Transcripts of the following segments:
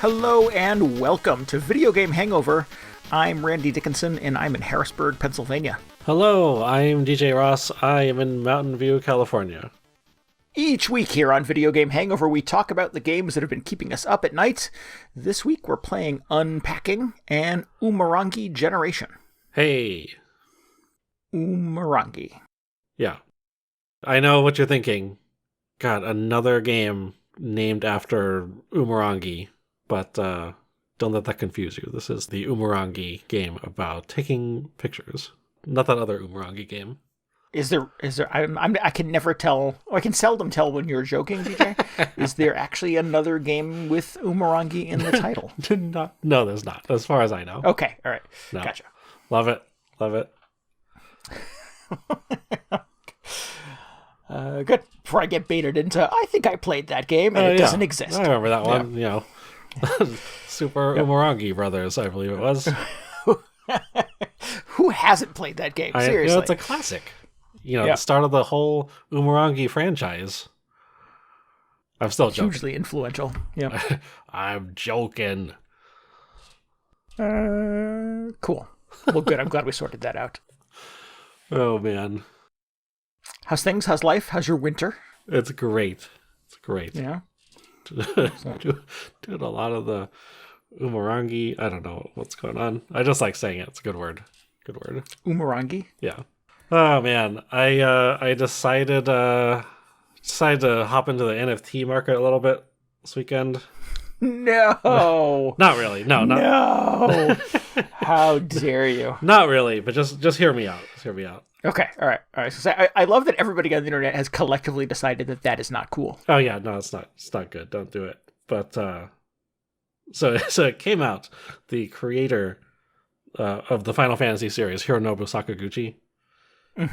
Hello and welcome to Video Game Hangover. I'm Randy Dickinson and I'm in Harrisburg, Pennsylvania. Hello, I'm DJ Ross. I am in Mountain View, California. Each week here on Video Game Hangover, we talk about the games that have been keeping us up at night. This week we're playing Unpacking and Umurangi Generation. Hey. Umurangi. Yeah. I know what you're thinking. God, another game named after Umurangi. But don't let that confuse you. This is the Umurangi game about taking pictures. Not that other Umurangi game. Is there? I can never tell. Or I can seldom tell when you're joking, DJ. Is there actually another game with Umurangi in the title? No, there's not. As far as I know. Okay, all right. No. Gotcha. Love it. Good. Before I get baited into, I think I played that game and it doesn't exist. I remember that one. You know. Super Umurangi Brothers, I believe it was. Who hasn't played that game? Seriously. It's a classic. The start of the whole Umurangi franchise. I'm still joking. Hugely influential. Yeah. I'm joking. Cool. Well, good. I'm glad we sorted that out. Oh, man. How's things? How's life? How's your winter? It's great. Yeah. Doing a lot of the Umurangi. I don't know what's going on. I just like saying it. It's a good word. Umurangi? Yeah. Oh man, I decided to hop into the NFT market a little bit this weekend. No. Not really. No. How dare you? Not really, but just hear me out. Okay, all right. So I love that everybody on the internet has collectively decided that is not cool. Oh yeah, no, it's not good. Don't do it. But so it came out. The creator of the Final Fantasy series, Hironobu Sakaguchi,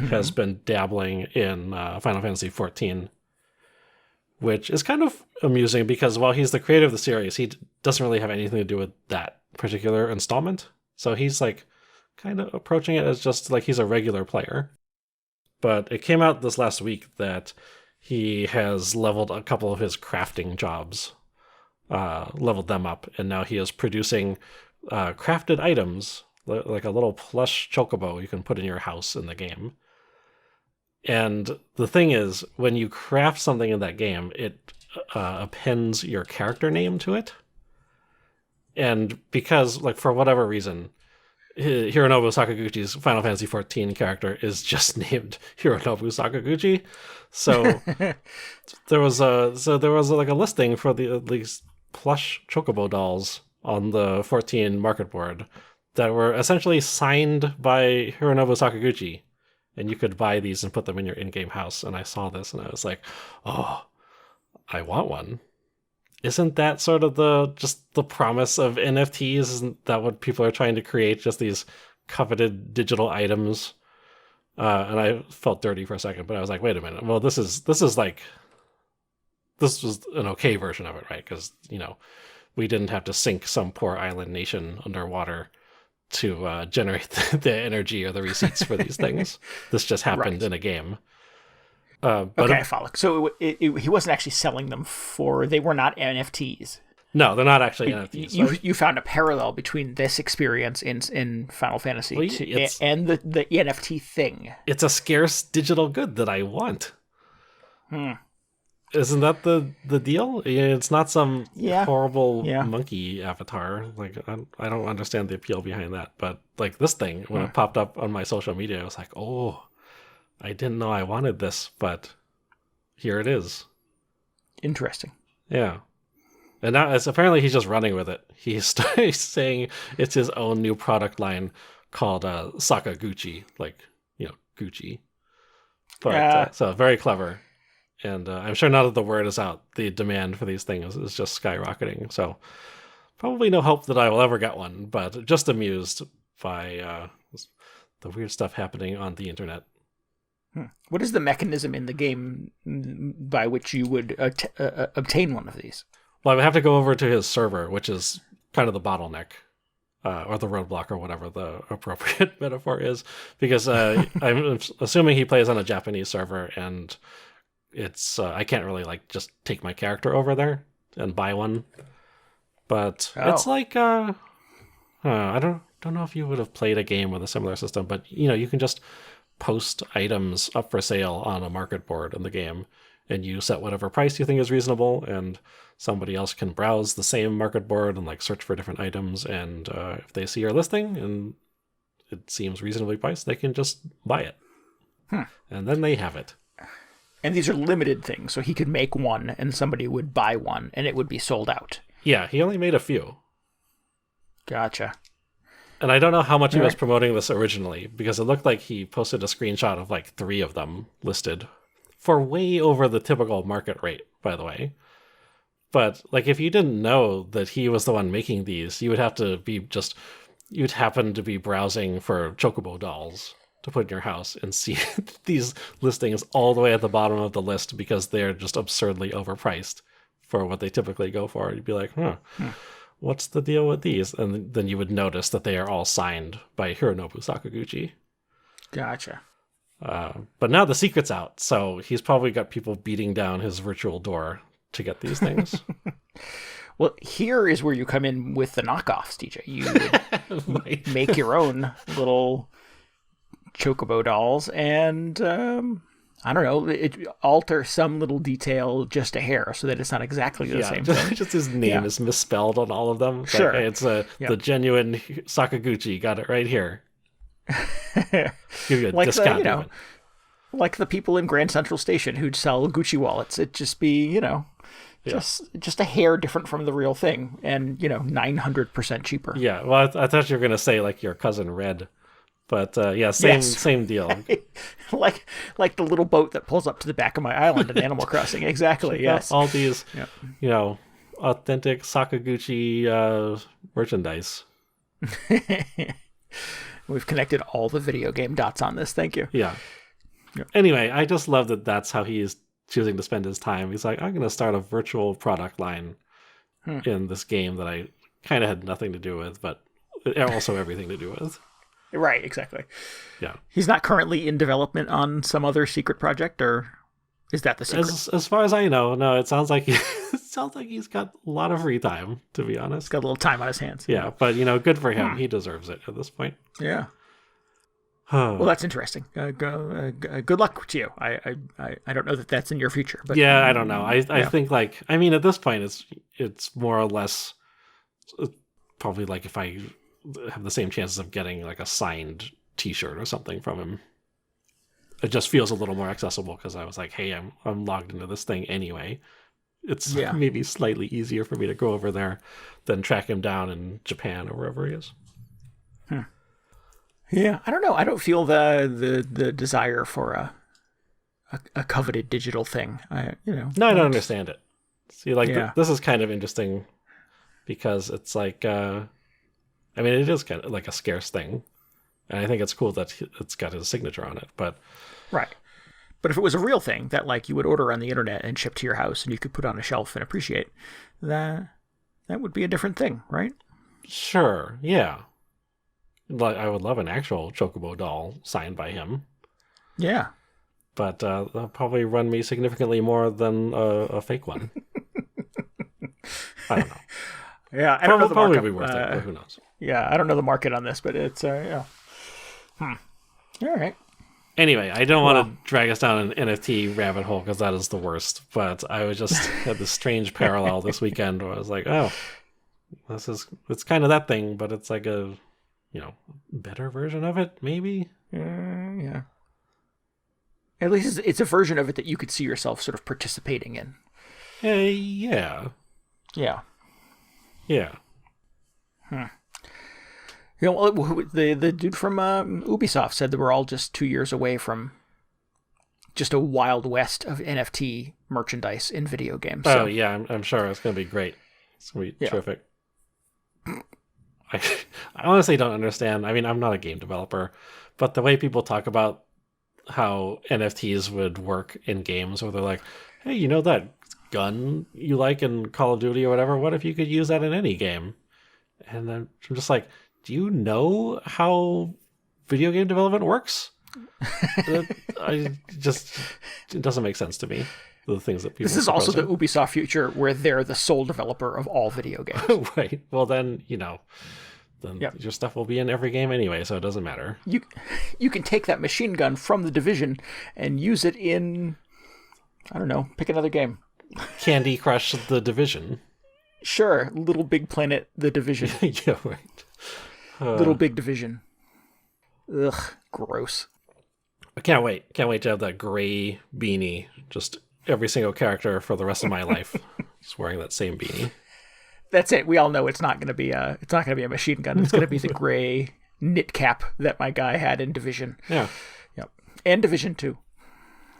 has been dabbling in Final Fantasy 14, which is kind of amusing because while he's the creator of the series, he doesn't really have anything to do with that particular installment. So he's like kind of approaching it as just like he's a regular player. But it came out this last week that he has leveled a couple of his crafting jobs, leveled them up, and now he is producing crafted items, like a little plush chocobo you can put in your house in the game. And the thing is, when you craft something in that game, it appends your character name to it. And because, like, for whatever reason, Hironobu Sakaguchi's Final Fantasy 14 character is just named Hironobu Sakaguchi. So there was like a listing for these plush chocobo dolls on the 14 market board that were essentially signed by Hironobu Sakaguchi, and you could buy these and put them in your in-game house. And I saw this and I was like, oh, I want one. Isn't that sort of the promise of NFTs? Isn't that what people are trying to create? Just these coveted digital items. And I felt dirty for a second, but I was like, wait a minute. Well, this was an okay version of it, right? Because, we didn't have to sink some poor island nation underwater to generate the energy or the receipts for these things. This just happened in a game. Okay, I follow. So he wasn't actually selling them they were not NFTs. No, they're not actually NFTs. You found a parallel between this experience in Final Fantasy and the NFT thing. It's a scarce digital good that I want. Isn't that the deal? It's not some horrible monkey avatar. Like I don't understand the appeal behind that. But like this thing, when it popped up on my social media, I was like, oh, I didn't know I wanted this, but here it is. Interesting. Yeah. And now apparently he's just running with it. He's saying it's his own new product line called SakaGUCCI, like, Gucci. But so very clever. And I'm sure now that the word is out, the demand for these things is just skyrocketing. So probably no hope that I will ever get one, but just amused by the weird stuff happening on the internet. What is the mechanism in the game by which you would obtain one of these? Well, I would have to go over to his server, which is kind of the bottleneck, or the roadblock, or whatever the appropriate metaphor is, because I'm assuming he plays on a Japanese server, and it's I can't really like just take my character over there and buy one. But it's like I don't know if you would have played a game with a similar system, but you can just post items up for sale on a market board in the game, and you set whatever price you think is reasonable, and somebody else can browse the same market board and like search for different items, and if they see your listing and it seems reasonably priced, they can just buy it. And then they have it. And these are limited things, so he could make one and somebody would buy one and it would be sold out. Yeah, he only made a few. Gotcha. And I don't know how much he was promoting this originally, because it looked like he posted a screenshot of like 3 of them listed for way over the typical market rate, by the way. But like, if you didn't know that he was the one making these, you would have to be you'd happen to be browsing for chocobo dolls to put in your house and see these listings all the way at the bottom of the list because they're just absurdly overpriced for what they typically go for. You'd be like, what's the deal with these? And then you would notice that they are all signed by Hironobu SakaGUCCI. Gotcha. But now the secret's out, so he's probably got people beating down his virtual door to get these things. Well, here is where you come in with the knockoffs, DJ. You would make your own little chocobo dolls and, I don't know, alter some little detail just a hair so that it's not exactly the same thing. Just his name is misspelled on all of them. It's sure. Like, hey, it's the genuine SakaGUCCI. Got it right here. Give you a like discount. Like the people in Grand Central Station who'd sell Gucci wallets. It'd just be, just a hair different from the real thing and, 900% cheaper. Yeah, well, I thought you were going to say like your cousin Red. But same deal. like the little boat that pulls up to the back of my island in Animal Crossing. Exactly, yes. All these, authentic SakaGUCCI merchandise. We've connected all the video game dots on this. Thank you. Yeah. Anyway, I just love that that's how he's choosing to spend his time. He's like, I'm going to start a virtual product line in this game that I kind of had nothing to do with, but also everything to do with. Right, exactly. Yeah. He's not currently in development on some other secret project, or is that the secret? As far as I know, no, it sounds like he's got a lot of free time, to be honest. He's got a little time on his hands. Yeah, but good for him. He deserves it at this point. Yeah. Well, that's interesting. Good luck to you. I don't know that that's in your future, but yeah, I don't know. I think at this point it's more or less probably like if I have the same chances of getting like a signed T-shirt or something from him. It just feels a little more accessible because I was like, hey, I'm logged into this thing anyway. It's maybe slightly easier for me to go over there than track him down in Japan or wherever he is. Yeah, I don't know. I don't feel the desire for a coveted digital thing. No, I don't understand it. See, this is kind of interesting because it's like, it is kind of like a scarce thing, and I think it's cool that it's got his signature on it. But right, but if it was a real thing that like you would order on the internet and ship to your house and you could put on a shelf and appreciate, that would be a different thing, right? Sure, yeah. Like I would love an actual chocobo doll signed by him. Yeah, but that'll probably run me significantly more than a fake one. I don't know. Yeah, I don't know the market. Probably be worth it, but who knows? Yeah, I don't know the market on this, but it's yeah. All right. Anyway, I don't want to drag us down an NFT rabbit hole because that is the worst. But I was just had this strange parallel this weekend where I was like, oh, it's kind of that thing, but it's like a better version of it, maybe. Yeah. At least it's a version of it that you could see yourself sort of participating in. Yeah. Yeah. Yeah. The dude from Ubisoft said that we're all just 2 years away from just a wild west of NFT merchandise in video games. Oh, So, yeah, I'm sure it's going to be great. It's going to be terrific. I honestly don't understand. I mean, I'm not a game developer, but the way people talk about how NFTs would work in games, where they're like, hey, you know that gun you like in Call of Duty or whatever? What if you could use that in any game? And I'm just like, do you know how video game development works? It doesn't make sense to me. The things that people. This is also the Ubisoft future, where they're the sole developer of all video games. Right. Well, then your stuff will be in every game anyway, so it doesn't matter. You can take that machine gun from The Division and use it in, I don't know, pick another game. Candy Crush The Division. Sure, Little Big Planet The Division. Yeah, right. Little Big Division. Ugh, gross. I can't wait. Can't wait to have that gray beanie. Just every single character for the rest of my life. Just wearing that same beanie. That's it. We all know it's not going to be a machine gun. It's going to be the gray knit cap that my guy had in Division. Yeah. Yep. And Division 2.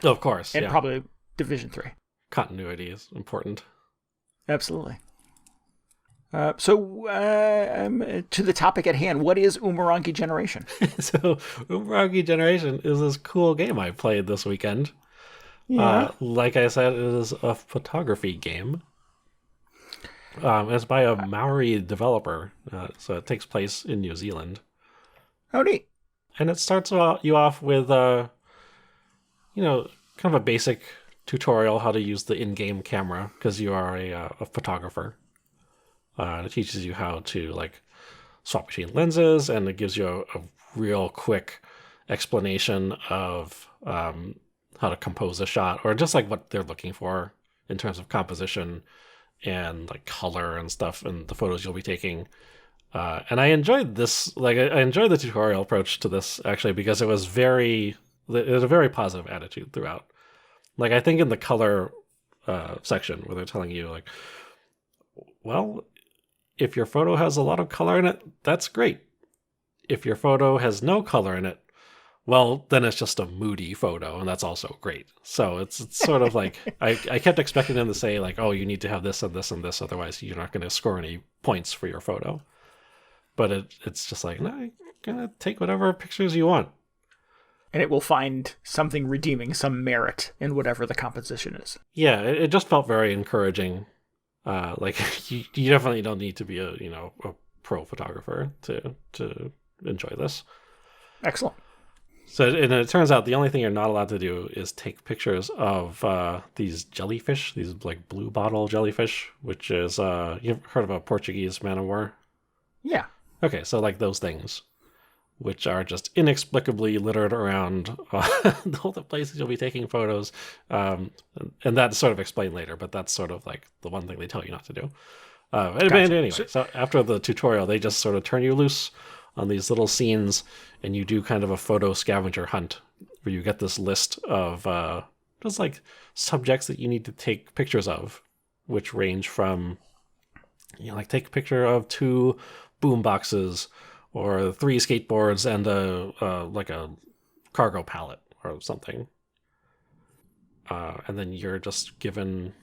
Oh, of course. And probably Division 3. Continuity is important. Absolutely. So to the topic at hand, what is Umurangi Generation? So Umurangi Generation is this cool game I played this weekend. Yeah. Like I said, it is a photography game. It's by a Maori developer, so it takes place in New Zealand. Oh, neat. And it starts you off with, kind of a basic tutorial how to use the in-game camera, because you are a photographer. It teaches you how to swap between lenses, and it gives you a real quick explanation of how to compose a shot, or just what they're looking for in terms of composition and color and stuff, and the photos you'll be taking. And I enjoyed this. I enjoyed the tutorial approach to this, actually, because it was a very positive attitude throughout. I think in the color section, where they're telling you well, if your photo has a lot of color in it, that's great. If your photo has no color in it, well, then it's just a moody photo, and that's also great. So it's sort of I kept expecting them to say oh, you need to have this and this and this, otherwise you're not going to score any points for your photo. But it's just no, you're going to take whatever pictures you want. And it will find something redeeming, some merit in whatever the composition is. Yeah, it just felt very encouraging. You definitely don't need to be a pro photographer to enjoy this. Excellent. So, and it turns out the only thing you're not allowed to do is take pictures of these jellyfish, these blue bottle jellyfish, which is you've heard of a Portuguese man of war? Yeah. Okay, so those things, which are just inexplicably littered around all the places you'll be taking photos. And that's sort of explained later, but that's sort of the one thing they tell you not to do. Gotcha. Anyway, so after the tutorial, they just sort of turn you loose on these little scenes, and you do kind of a photo scavenger hunt, where you get this list of just subjects that you need to take pictures of, which range from, take a picture of 2 boom boxes, or 3 skateboards, and a cargo pallet or something. And then you're just given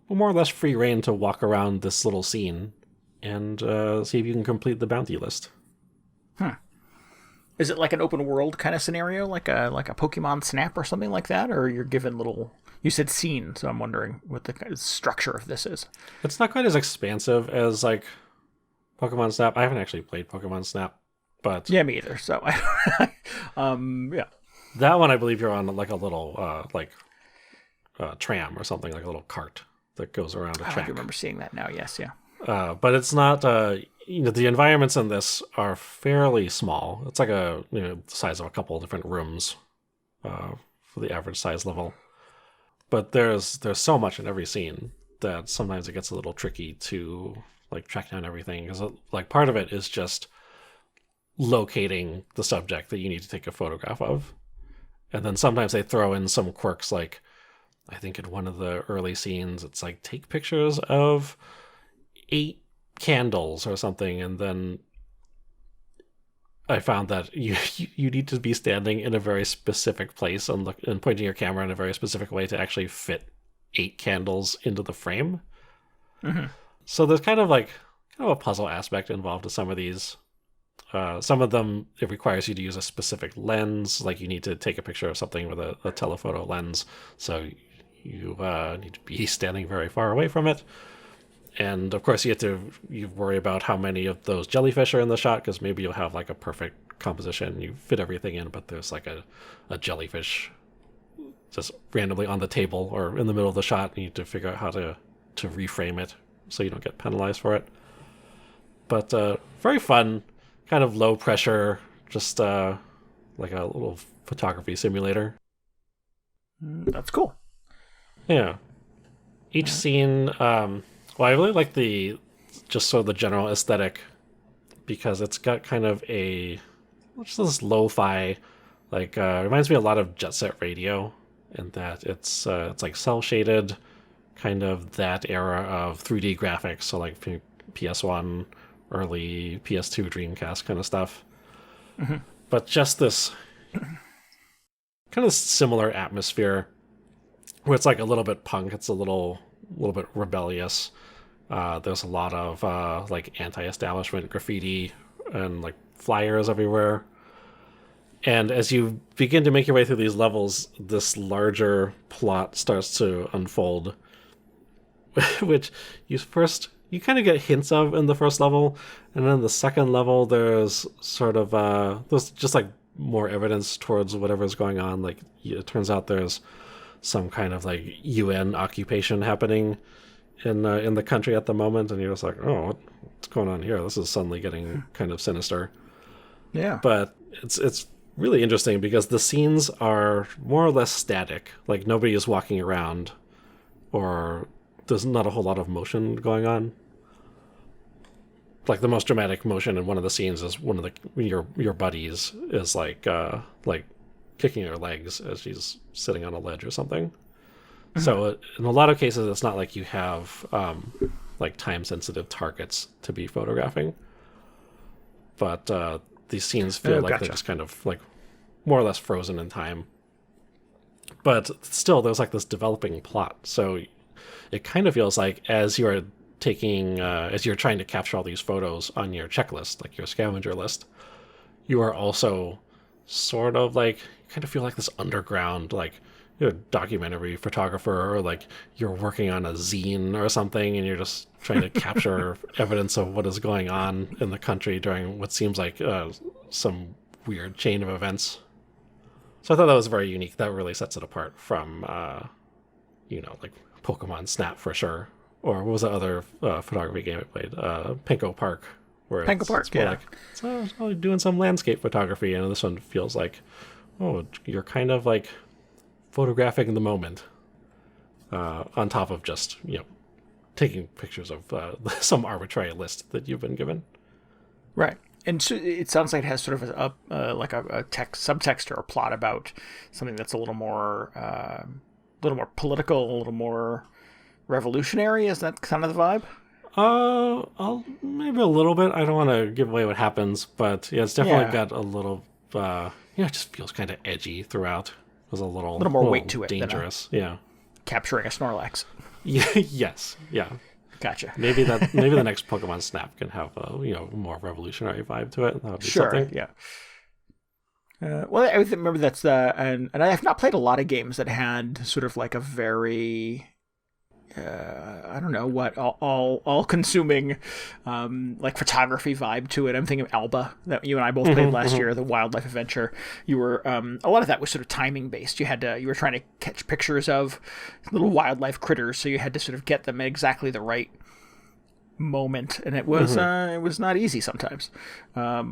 more or less free reign to walk around this little scene and see if you can complete the bounty list. Is it an open world kind of scenario, like a Pokemon Snap or something like that, or you're given little? You said scene, so I'm wondering what the structure of this is. It's not quite as expansive as Pokemon Snap. I haven't actually played Pokemon Snap, but yeah, me either. So, yeah, that one I believe you're on a little tram or something, a little cart that goes around a track. I remember seeing that now. Yes, yeah. But it's not. The environments in this are fairly small. It's the size of a couple of different rooms for the average size level. But there's so much in every scene that sometimes it gets a little tricky to track down everything, because part of it is just locating the subject that you need to take a photograph of, and then sometimes they throw in some quirks. I think in one of the early scenes, it's take pictures of 8 candles or something, and then I found that you need to be standing in a very specific place and pointing your camera in a very specific way to actually fit 8 candles into the frame. Mm-hmm. So there's kind of a puzzle aspect involved with some of these. Some of them, it requires you to use a specific lens, like you need to take a picture of something with a telephoto lens, so you need to be standing very far away from it. And of course, you worry about how many of those jellyfish are in the shot, because maybe you'll have like a perfect composition, you fit everything in, but there's like a jellyfish just randomly on the table or in the middle of the shot, and you need to figure out how to reframe it so you don't get penalized for it. But very fun, kind of low pressure, just like a little photography simulator. That's cool. Yeah. Each scene, well, I really like just sort of the general aesthetic, because it's got kind of just this lo-fi, reminds me a lot of Jet Set Radio, in that it's like cel shaded, kind of that era of 3D graphics, so like PS1, early PS2, Dreamcast kind of stuff. Mm-hmm. But just this kind of similar atmosphere, where it's like a little bit punk, it's a little bit rebellious. There's a lot of like anti-establishment graffiti and like flyers everywhere. And as you begin to make your way through these levels, this larger plot starts to unfold, which you kind of get hints of in the first level, and then the second level there's sort of there's just like more evidence towards whatever's going on. Like it turns out there's some kind of like UN occupation happening in the country at the moment, and you're just like, oh, what's going on here? This is suddenly getting kind of sinister. Yeah. But it's really interesting because the scenes are more or less static. Like nobody is walking around, or there's not a whole lot of motion going on. Like the most dramatic motion in one of the scenes is one of your buddies is like kicking her legs as she's sitting on a ledge or something. Mm-hmm. So in a lot of cases, it's not like you have like time-sensitive targets to be photographing. But these scenes feel like they're just kind of like more or less frozen in time. But still, there's like this developing plot. So it kind of feels like as you're trying to capture all these photos on your checklist, like your scavenger list, you are also sort of like, you kind of feel like this underground, like you're a documentary photographer, or like you're working on a zine or something, and you're just trying to capture evidence of what is going on in the country during what seems like some weird chain of events. So I thought that was very unique. That really sets it apart from, like Pokemon Snap for sure. Or what was the other photography game I played? Pinko Park. Pinko Park, yeah. Like, it's doing some landscape photography, and this one feels like, oh, you're kind of like photographing the moment, on top of just, taking pictures of some arbitrary list that you've been given. Right. And so it sounds like it has sort of a text, subtext, or a plot about something that's a little more political, a little more revolutionary. Is that kind of the vibe? Maybe a little bit. I don't want to give away what happens, but yeah, it's definitely got a little. It just feels kind of edgy throughout. There's a little more weight to it. Dangerous. Yeah. Capturing a Snorlax. Yes. Yeah. Gotcha. Maybe the next Pokemon Snap can have a more revolutionary vibe to it. That would be something. Yeah. Well, I remember that's and I have not played a lot of games that had sort of like a very I don't know what all consuming like photography vibe to it. I'm thinking of Alba that you and I both played last year, the wildlife adventure. You were a lot of that was sort of timing based. You were trying to catch pictures of little wildlife critters, so you had to sort of get them at exactly the right moment, and it was not easy sometimes. But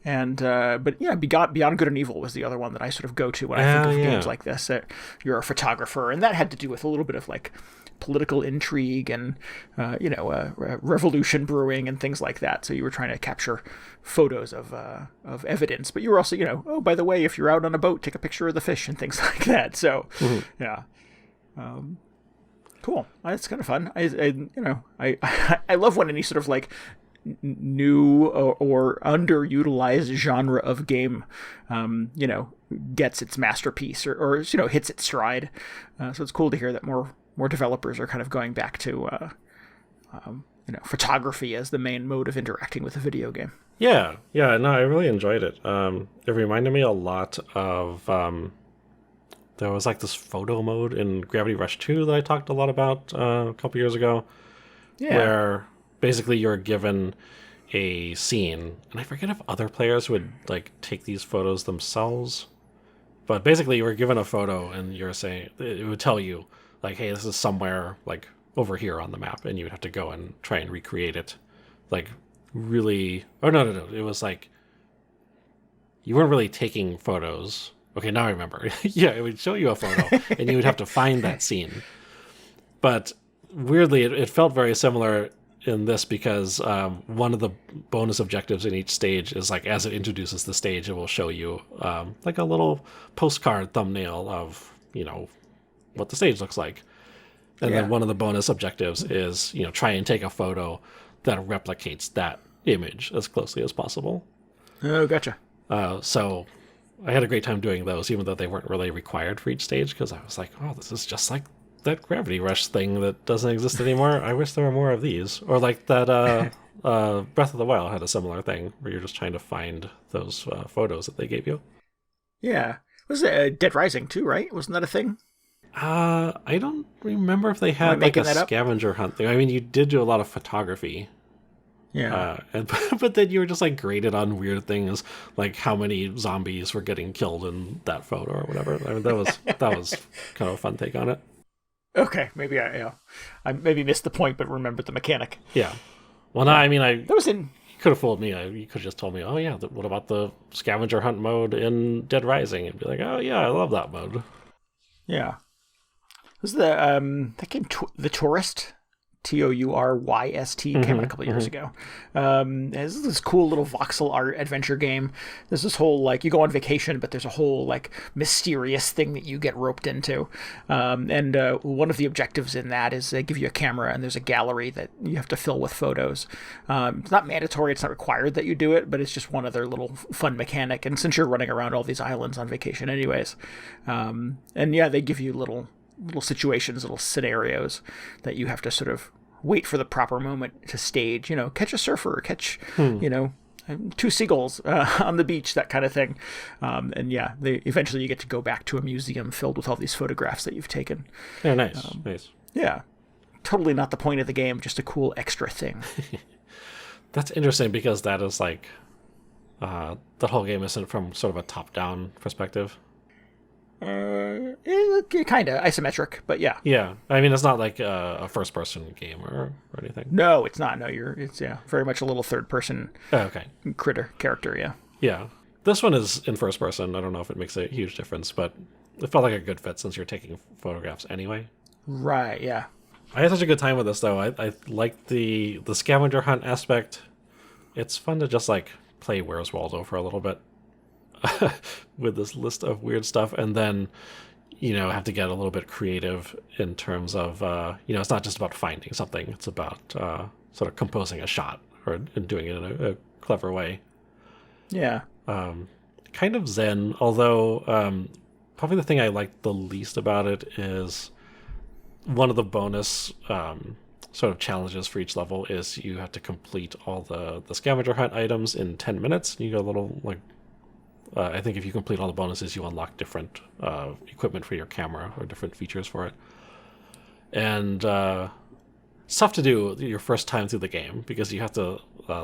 yeah, Beyond Good and Evil was the other one that I sort of go to when I think of games like this. That you're a photographer, and that had to do with a little bit of like political intrigue and revolution brewing and things like that. So you were trying to capture photos of evidence, but you were also oh, by the way, if you're out on a boat, take a picture of the fish and things like that. So yeah. Cool. That's kind of fun. I love when any sort of like new or underutilized genre of game, gets its masterpiece or hits its stride. So it's cool to hear that more developers are kind of going back to photography as the main mode of interacting with a video game. Yeah, no, I really enjoyed it. It reminded me a lot of there was like this photo mode in Gravity Rush 2 that I talked a lot about a couple years ago, where basically you're given a scene, and I forget if other players would like take these photos themselves, but basically you were given a photo and you're saying it would tell you like, hey, this is somewhere like over here on the map, and you would have to go and try and recreate it. Like really, oh no, it was like you weren't really taking photos. Okay, now I remember. Yeah, it would show you a photo and you would have to find that scene. But weirdly, it felt very similar in this because one of the bonus objectives in each stage is like as it introduces the stage, it will show you like a little postcard thumbnail of what the stage looks like. And then one of the bonus objectives is try and take a photo that replicates that image as closely as possible. Oh, gotcha. So I had a great time doing those, even though they weren't really required for each stage, because I was like, oh, this is just like that Gravity Rush thing that doesn't exist anymore. I wish there were more of these. Or like that Breath of the Wild had a similar thing where you're just trying to find those photos that they gave you. Yeah. Was it Dead Rising too, right? Wasn't that a thing? I don't remember if they had like a scavenger hunt thing. I mean, you did do a lot of photography. Yeah. But then you were just like graded on weird things, like how many zombies were getting killed in that photo or whatever. I mean, that was kind of a fun take on it. Okay, maybe I maybe missed the point, but remembered the mechanic. Yeah. Well, no, I mean, that was in. You could have fooled me. You could have just told me, oh yeah, what about the scavenger hunt mode in Dead Rising? And be like, oh yeah, I love that mode. Yeah. Was the that game The Tourist? Tourist came out a couple years ago. It's this cool little voxel art adventure game. There's this whole like you go on vacation, but there's a whole like mysterious thing that you get roped into. And one of the objectives in that is they give you a camera and there's a gallery that you have to fill with photos. It's not mandatory, it's not required that you do it, but it's just one other little fun mechanic. And since you're running around all these islands on vacation anyways, and yeah, they give you little situations, little scenarios that you have to sort of wait for the proper moment to stage, catch a surfer, catch, two seagulls on the beach, that kind of thing. And yeah, eventually you get to go back to a museum filled with all these photographs that you've taken. Yeah, nice. Nice. Yeah. Totally not the point of the game, just a cool extra thing. That's interesting because that is like, that whole game isn't from sort of a top-down perspective. Kind of isometric, but yeah. Yeah, I mean, it's not like a first-person game or anything. No, it's not. No, it's very much a little third-person critter character, yeah. Yeah. This one is in first-person. I don't know if it makes a huge difference, but it felt like a good fit since you're taking photographs anyway. Right, yeah. I had such a good time with this, though. I liked the scavenger hunt aspect. It's fun to just, like, play Where's Waldo for a little bit. With this list of weird stuff, and then have to get a little bit creative in terms of it's not just about finding something, it's about sort of composing a shot and doing it in a clever way. Yeah. Kind of zen, although probably the thing I liked the least about it is one of the bonus sort of challenges for each level is you have to complete all the scavenger hunt items in 10 minutes. You get a little like I think if you complete all the bonuses, you unlock different equipment for your camera or different features for it. And it's tough to do your first time through the game because you have to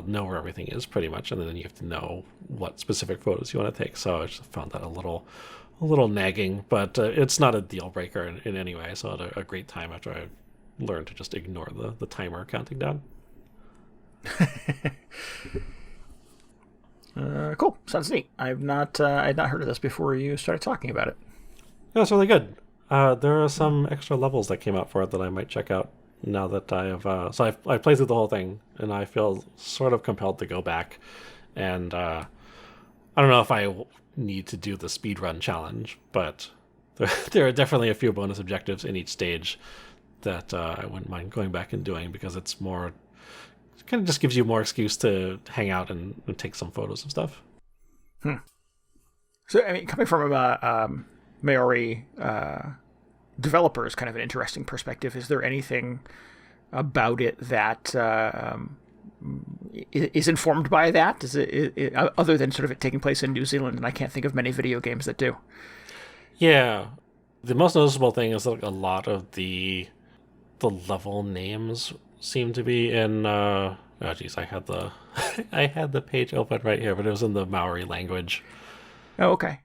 know where everything is pretty much, and then you have to know what specific photos you want to take. So I just found that a little nagging, but it's not a deal breaker in any way. So I had a great time after I learned to just ignore the timer counting down. Cool. Sounds neat. I had not heard of this before you started talking about it. Yeah, it's really good. There are some extra levels that came out for it that I might check out now that I have. So I played through the whole thing, and I feel sort of compelled to go back. And I don't know if I need to do the speedrun challenge, but there are definitely a few bonus objectives in each stage that I wouldn't mind going back and doing because it's more It kind of just gives you more excuse to hang out and take some photos and stuff. So, I mean, coming from a Maori developer is kind of an interesting perspective. Is there anything about it that is informed by that? Is it other than sort of it taking place in New Zealand? And I can't think of many video games that do. Yeah, the most noticeable thing is like a lot of the level names seem to be in. Oh geez, I had the I had the page open right here, but it was in the Maori language. Oh, okay.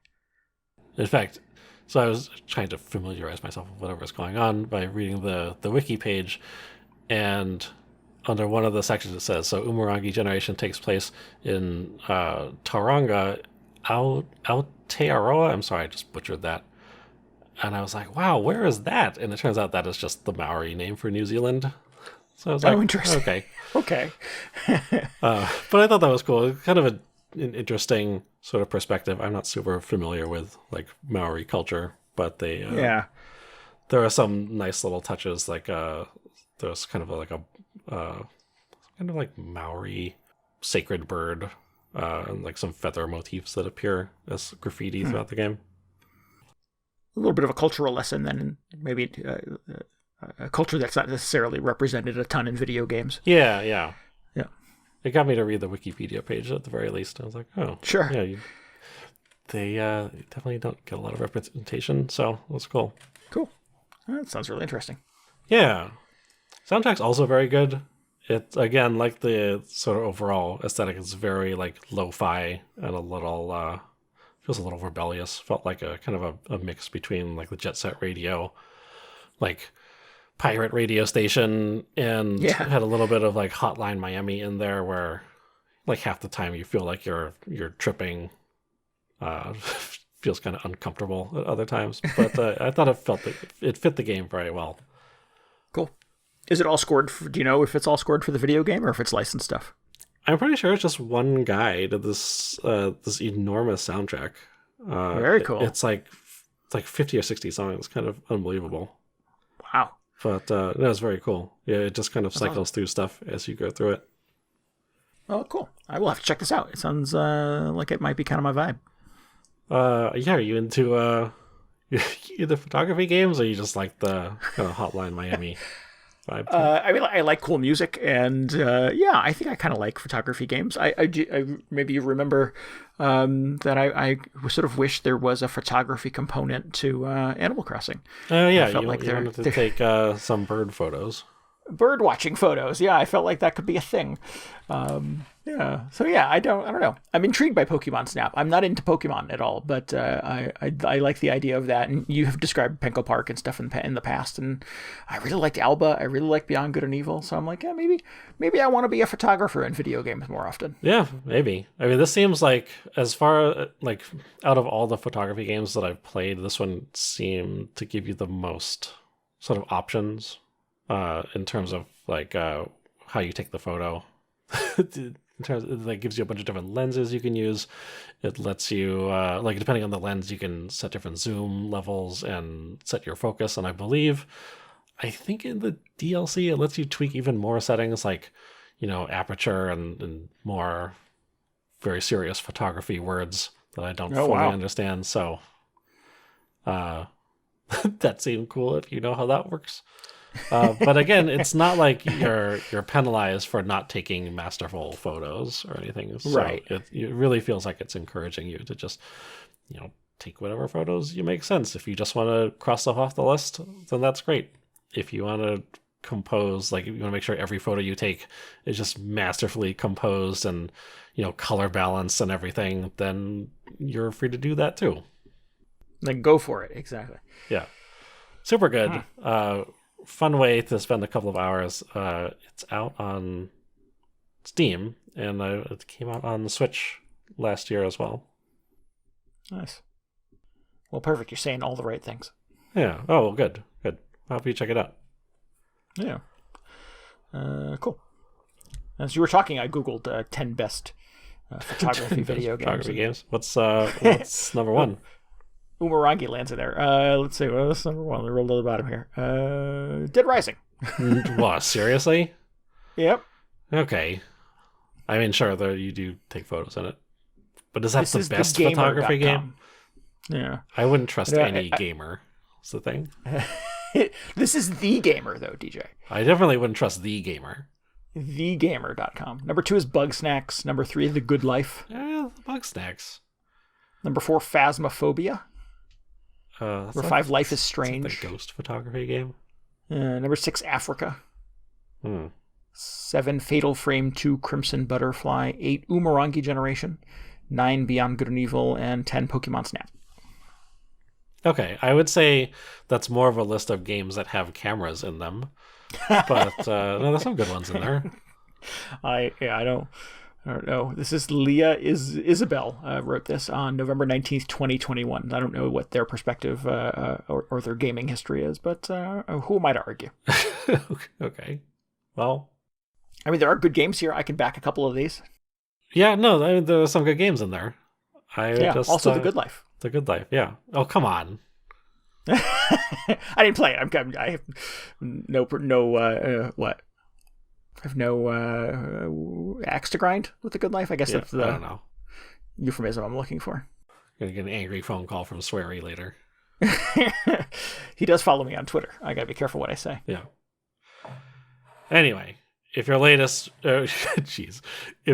In fact, so I was trying to familiarize myself with whatever was going on by reading the wiki page, and under one of the sections it says, so Umurangi Generation takes place in Tauranga, Aotearoa. I'm sorry, I just butchered that. And I was like, wow, where is that? And it turns out that is just the Maori name for New Zealand. So I was like, interesting. Okay. Okay. But I thought that was cool. Kind of an interesting sort of perspective. I'm not super familiar with like Maori culture, but they there are some nice little touches. Like there's kind of like a kind of like Maori sacred bird, and like some feather motifs that appear as graffiti throughout the game. A little bit of a cultural lesson then, and maybe a culture that's not necessarily represented a ton in video games. Yeah. It got me to read the Wikipedia page at the very least. I was like, oh, sure. Yeah, they definitely don't get a lot of representation, so that's cool. Cool. That sounds really interesting. Yeah. Soundtrack's also very good. It's, again, like the sort of overall aesthetic is very like lo-fi and a little, feels a little rebellious. Felt like a kind of a mix between like the Jet Set Radio, like pirate radio station, and had a little bit of like Hotline Miami in there, where like half the time you feel like you're tripping. Feels kind of uncomfortable at other times, but I thought it fit the game very well. Cool. Is it all scored do you know if it's all scored for the video game or if it's licensed stuff? I'm pretty sure it's just one guy to this enormous soundtrack. Very cool. It's like 50 or 60 songs, kind of unbelievable. Wow. But no, it's very cool. Yeah, it just kind of cycles through stuff as you go through it. Oh, cool. I will have to check this out. It sounds like it might be kind of my vibe. Yeah, are you into either photography games, or you just like the kind of Hotline Miami vibe? I mean, I like cool music, and I think I kind of like photography games. I maybe you remember that I sort of wish there was a photography component to Animal Crossing. Oh yeah, you wanted to take some bird photos. Bird watching photos. Yeah, I felt like that could be a thing. So I don't know. I'm intrigued by Pokemon Snap. I'm not into Pokemon at all, but I like the idea of that. And you have described Penko Park and stuff in the past, and I really liked Alba. I really like Beyond Good and Evil. So I'm like, yeah, maybe I want to be a photographer in video games more often. Yeah, maybe. I mean, this seems like, as far like out of all the photography games that I've played, this one seemed to give you the most sort of options in terms of like how you take the photo. In terms of, like, gives you a bunch of different lenses you can use. It lets you like, depending on the lens, you can set different zoom levels and set your focus. And I think in the DLC it lets you tweak even more settings, like, you know, aperture and more very serious photography words that I don't fully understand. So that seemed cool if you know how that works. But again, it's not like you're penalized for not taking masterful photos or anything. So right. It really feels like it's encouraging you to just, you know, take whatever photos you make sense. If you just want to cross stuff off the list, then that's great. If you want to compose, like, if you want to make sure every photo you take is just masterfully composed and, you know, color balance and everything, then you're free to do that too. Then go for it. Exactly. Yeah. Super good. Fun way to spend a couple of hours. It's out on Steam, and it came out on the Switch last year as well. Nice. Well, perfect. You're saying all the right things. Yeah. Oh, well, good. Good. I hope you check it out. Yeah. Cool. As you were talking, I Googled 10 best photography video games. Photography games. What's number one? Umurangi lands in there. Let's see. What's number one? We rolled to the bottom here. Dead Rising. What? Seriously? Yep. Okay. I mean, sure, though you do take photos in it. But is that This the is best thegamer.com. photography game? Yeah. I wouldn't trust any gamer. Is the thing. This is The Gamer, though, DJ. I definitely wouldn't trust the gamer. Thegamer.com. Number 2 is Bug Snacks. Number 3, The Good Life. The Bug Snacks. Number 4, Phasmophobia. Number 5, Life is Strange. The ghost photography game. Number 6, Africa. Hmm. 7, Fatal Frame 2, Crimson Butterfly. 8, Umurangi Generation. 9, Beyond Good and Evil. And 10, Pokemon Snap. Okay, I would say that's more of a list of games that have cameras in them. But no, there's some good ones in there. I don't know. This is Leah Isabel wrote this on November 19th, 2021. I don't know what their perspective or their gaming history is, but who am I to argue? Okay. Well, I mean, there are good games here. I can back a couple of these. Yeah, no, I mean, there are some good games in there. Also The Good Life. The Good Life, yeah. Oh, come on. I didn't play it. I have what? I have no axe to grind with The Good Life. I guess that's the I don't know. euphemism I'm looking for. Gonna get an angry phone call from Swery later. He does follow me on Twitter. I gotta be careful what I say. Yeah. Anyway, if you're if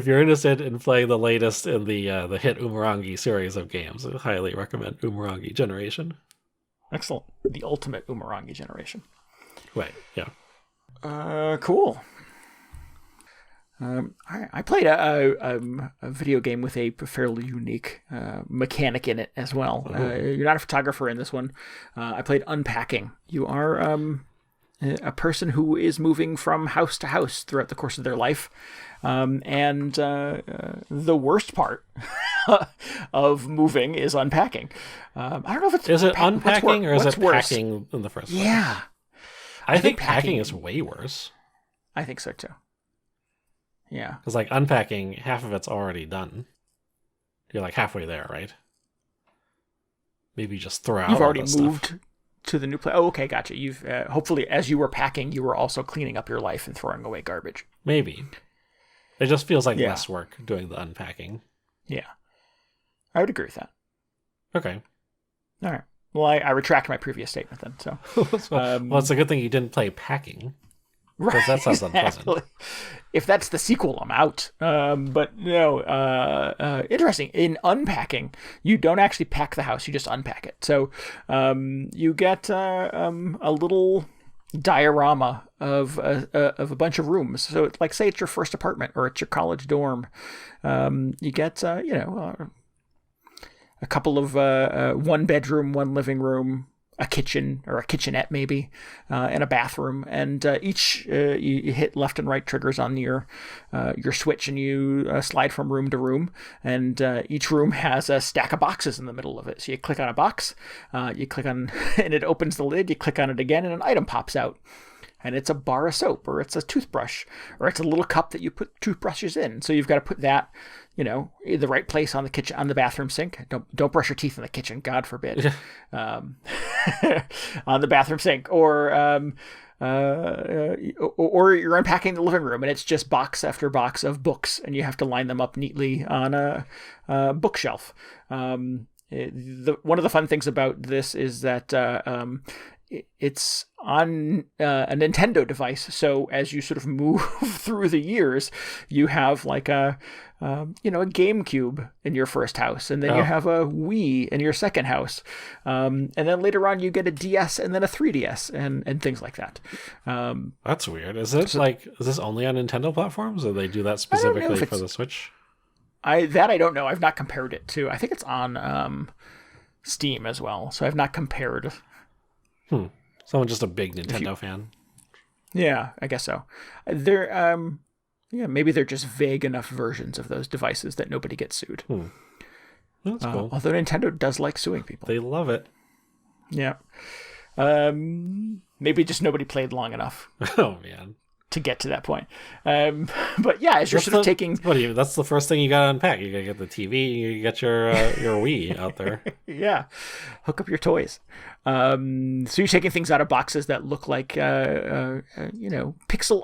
you're interested in playing the latest in the hit Umurangi series of games, I highly recommend Umurangi Generation. Excellent. The ultimate Umurangi Generation. Right, yeah. Cool. I played a video game with a fairly unique mechanic in it as well. You're not a photographer in this one. I played Unpacking. You are a person who is moving from house to house throughout the course of their life. And the worst part of moving is unpacking. I don't know if it's... Is it unpacking or is it worse? packing in the first place? Yeah. I think packing is way worse. I think so too. Yeah. Because like unpacking, half of it's already done. You're like halfway there, right? Maybe just throw out You've already moved stuff to the new place. Oh, okay, gotcha. You've hopefully, as you were packing, you were also cleaning up your life and throwing away garbage. Maybe. It just feels like less work doing the unpacking. Yeah. I would agree with that. Okay. All right. Well, I retract my previous statement then. So, well, it's a good thing you didn't play packing. Right. That sounds unpleasant. If that's the sequel, I'm out. But no, interesting. In unpacking, you don't actually pack the house; you just unpack it. So you get a little diorama of a bunch of rooms. So, like, say it's your first apartment or it's your college dorm. You get a couple of one bedroom, one living room, a kitchen or a kitchenette maybe, and a bathroom, and each you hit left and right triggers on your switch, and you slide from room to room, and each room has a stack of boxes in the middle of it. So you click on a box, you click on, and it opens the lid. You click on it again, and an item pops out. And it's a bar of soap, or it's a toothbrush, or it's a little cup that you put toothbrushes in. So you've got to put that, in the right place on the bathroom sink. Don't brush your teeth in the kitchen, God forbid. On the bathroom sink, or you're unpacking the living room, and it's just box after box of books, and you have to line them up neatly on a bookshelf. One of the fun things about this is that it's on a Nintendo device, so as you sort of move through the years, you have like a GameCube in your first house, and then you have a Wii in your second house, and then later on you get a DS and then a 3DS and things like that. That's weird. Is this only on Nintendo platforms, or they do that specifically for the Switch? I don't know. I've not compared it to. I think it's on Steam as well, so I've not compared. Someone just a big Nintendo fan. Yeah, I guess so. Maybe they're just vague enough versions of those devices that nobody gets sued. That's cool. Although Nintendo does like suing people. They love it. Yeah. Maybe just nobody played long enough. Oh, man. To get to that point. But yeah, as you're taking... That's the first thing you got to unpack. You got to get the TV, you get your Wii out there. Yeah. Hook up your toys. So you're taking things out of boxes that look like, pixel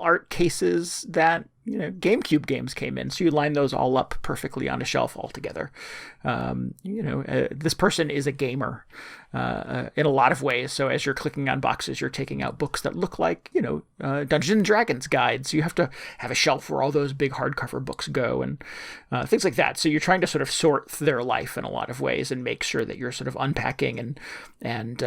art cases that GameCube games came in. So you line those all up perfectly on a shelf all together. This person is a gamer in a lot of ways. So as you're clicking on boxes, you're taking out books that look like, Dungeons and Dragons guides. So you have to have a shelf where all those big hardcover books go and things like that. So you're trying to sort of sort their life in a lot of ways and make sure that you're sort of unpacking and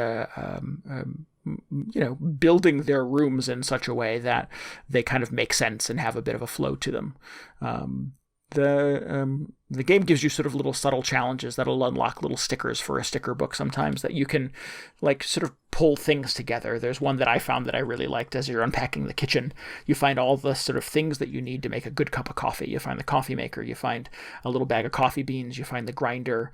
building their rooms in such a way that they kind of make sense and have a bit of a flow to them. The game gives you sort of little subtle challenges that'll unlock little stickers for a sticker book sometimes that you can like sort of pull things together. There's one that I found that I really liked. As you're unpacking the kitchen, you find all the sort of things that you need to make a good cup of coffee. You find the coffee maker, you find a little bag of coffee beans, you find the grinder,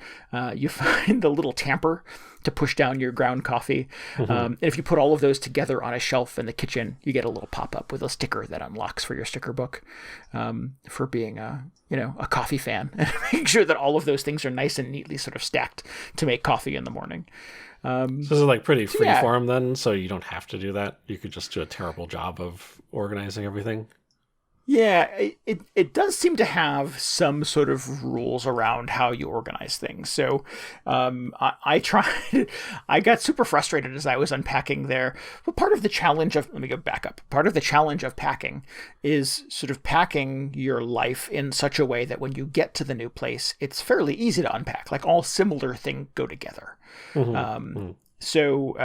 you find the little tamper to push down your ground coffee. And if you put all of those together on a shelf in the kitchen, you get a little pop-up with a sticker that unlocks for your sticker book, for being a coffee fan, and making sure that all of those things are nice and neatly sort of stacked to make coffee in the morning. So this is like pretty freeform then, so you don't have to do that. You could just do a terrible job of organizing everything. Yeah, it does seem to have some sort of rules around how you organize things. So I tried, I got super frustrated as I was unpacking there. But part of the challenge of, let me go back up. Part of the challenge of packing is sort of packing your life in such a way that when you get to the new place, it's fairly easy to unpack. Like all similar things go together. So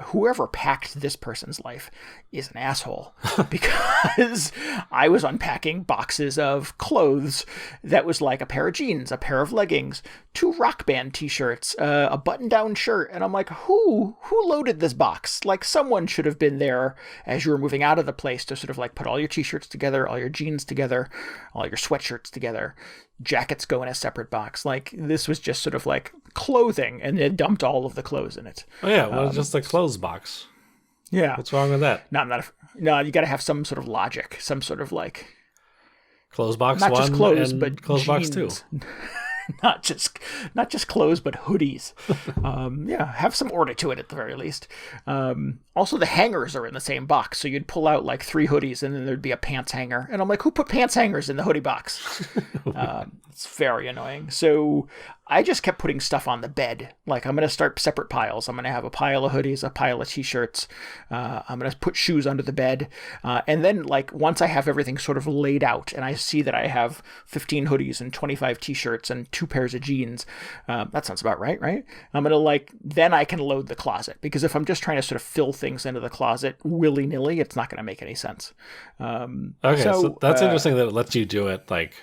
whoever packed this person's life is an asshole, because I was unpacking boxes of clothes that was like a pair of jeans, a pair of leggings, 2 Rock Band t-shirts, a button-down shirt. And I'm like, who loaded this box? Like someone should have been there as you were moving out of the place to sort of like put all your t-shirts together, all your jeans together, all your sweatshirts together. Jackets go in a separate box. Like this was just sort of like clothing, and they dumped all of the clothes in it. Oh yeah, well, just a clothes box. Yeah, what's wrong with that? No, you got to have some sort of logic, some sort of like clothes box not one, just clothes, and but clothes box jeans. 2. not just clothes, but hoodies. Have some order to it at the very least. Also, the hangers are in the same box, so you'd pull out like 3 hoodies, and then there'd be a pants hanger. And I'm like, who put pants hangers in the hoodie box? It's very annoying. So I just kept putting stuff on the bed. Like, I'm going to start separate piles. I'm going to have a pile of hoodies, a pile of t-shirts. I'm going to put shoes under the bed. And then, like, once I have everything sort of laid out and I see that I have 15 hoodies and 25 t-shirts and 2 pairs of jeans, that sounds about right? I'm going to, then I can load the closet. Because if I'm just trying to sort of fill things into the closet willy-nilly, it's not going to make any sense. So that's interesting that it lets you do it, like,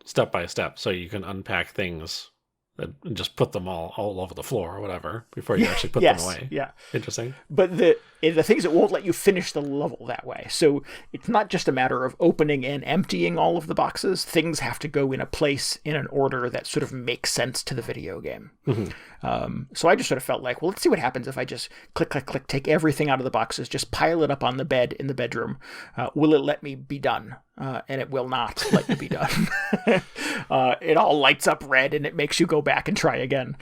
step by step, so you can unpack things and just put them all over the floor or whatever before you actually put them away. Yeah. Interesting. But the things that won't let you finish the level that way. So it's not just a matter of opening and emptying all of the boxes. Things have to go in a place in an order that sort of makes sense to the video game. So I just sort of felt like, well, let's see what happens if I just click, take everything out of the boxes, just pile it up on the bed in the bedroom. Will it let me be done? And it will not let you be done. It all lights up red and it makes you go back and try again.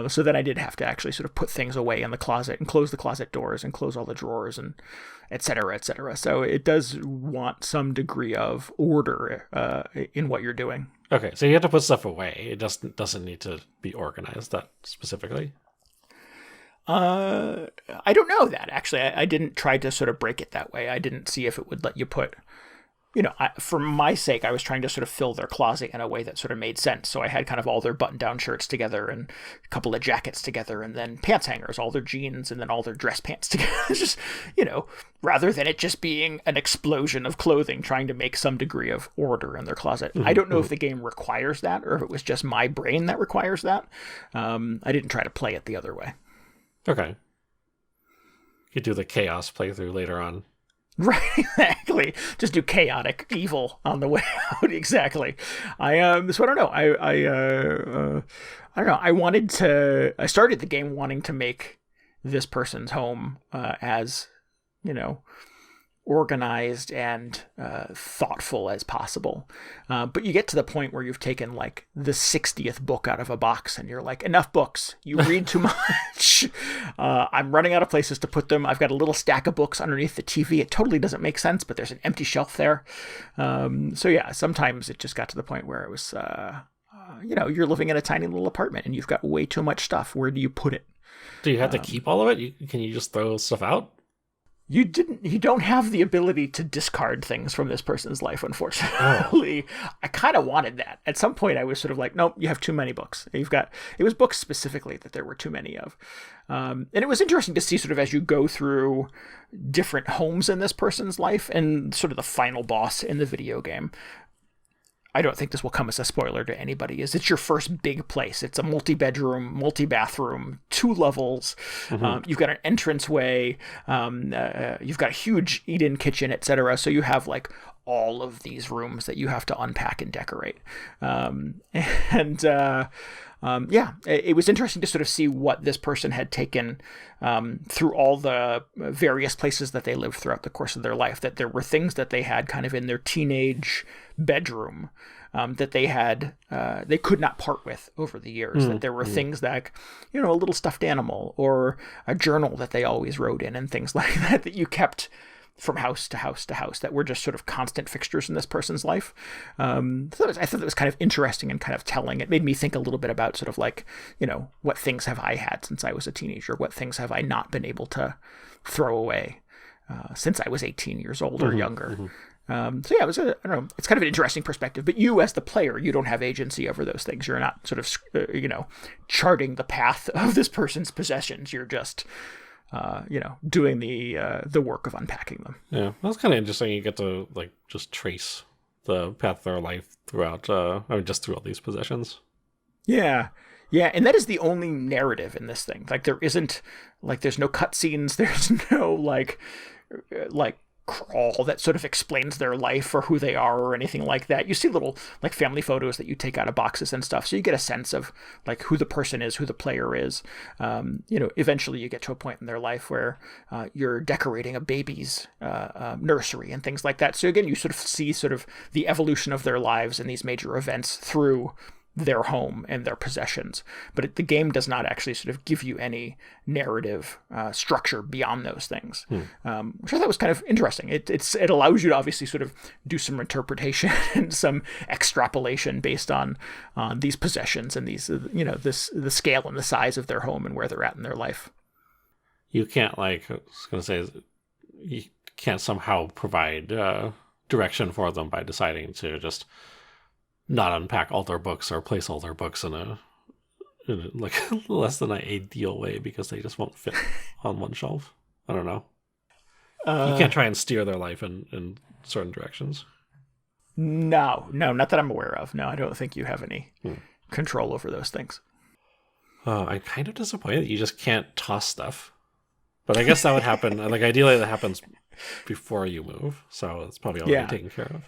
So then I did have to actually sort of put things away in the closet and close the closet doors and close all the drawers and et cetera, et cetera. So it does want some degree of order in what you're doing. Okay, so you have to put stuff away. It doesn't need to be organized that specifically. I don't know that, actually. I didn't try to sort of break it that way. I didn't see if it would let you put... for my sake, I was trying to sort of fill their closet in a way that sort of made sense. So I had kind of all their button-down shirts together and a couple of jackets together and then pants hangers, all their jeans and then all their dress pants together. It's just, rather than it just being an explosion of clothing, trying to make some degree of order in their closet. I don't know if the game requires that or if it was just my brain that requires that. I didn't try to play it the other way. Okay. You do the chaos playthrough later on. Right, exactly. Just do chaotic evil on the way out. Exactly. So I don't know. I don't know. I started the game wanting to make this person's home as, organized and thoughtful as possible. But you get to the point where you've taken like the 60th book out of a box and you're like, enough books. You read too much. I'm running out of places to put them. I've got a little stack of books underneath the TV. It totally doesn't make sense, but there's an empty shelf there. So yeah, sometimes it just got to the point where it was, you're living in a tiny little apartment and you've got way too much stuff. Where do you put it? Do you have to keep all of it? Can you just throw stuff out? You don't have the ability to discard things from this person's life, unfortunately. Oh. I kind of wanted that. At some point I was sort of like, nope, you have too many books. It was books specifically that there were too many of. And it was interesting to see sort of as you go through different homes in this person's life and sort of the final boss in the video game. I don't think this will come as a spoiler to anybody, is it's your first big place. It's a multi-bedroom, multi-bathroom, 2 levels. Mm-hmm. You've got an entranceway. You've got a huge eat-in kitchen, etc. So you have like all of these rooms that you have to unpack and decorate. It was interesting to sort of see what this person had taken through all the various places that they lived throughout the course of their life, that there were things that they had kind of in their teenage bedroom that they could not part with over the years, that there were things like, a little stuffed animal or a journal that they always wrote in and things like that you kept from house to house to house that were just sort of constant fixtures in this person's life. I thought that was kind of interesting and kind of telling. It made me think a little bit about sort of like, what things have I had since I was a teenager? What things have I not been able to throw away since I was 18 years old or younger? Mm-hmm. It was it's kind of an interesting perspective, but you as the player, you don't have agency over those things. You're not sort of, charting the path of this person's possessions. You're just, doing the work of unpacking them. Yeah, that's kind of interesting. You get to like just trace the path of their life throughout, just through all these possessions. Yeah. Yeah, and that is the only narrative in this thing. Like there's no cutscenes. There's no like crawl that sort of explains their life or who they are or anything like that. You see little like family photos that you take out of boxes and stuff, so you get a sense of like who the person is, who the player is. Eventually you get to a point in their life where you're decorating a baby's nursery and things like that. So again, you sort of see sort of the evolution of their lives and these major events through their home and their possessions, but the game does not actually sort of give you any narrative structure beyond those things, which I thought was kind of interesting. It allows you to obviously sort of do some interpretation and some extrapolation based on these possessions and these the scale and the size of their home and where they're at in their life. You can't I was going to say, you can't somehow provide direction for them by deciding to just not unpack all their books or place all their books in a like less than an ideal way because they just won't fit on one shelf. I don't know. You can't try and steer their life in certain directions. No, not that I'm aware of. No, I don't think you have any control over those things. I'm kind of disappointed that you just can't toss stuff. But I guess that would happen. Like ideally that happens before you move. So it's probably already taken care of.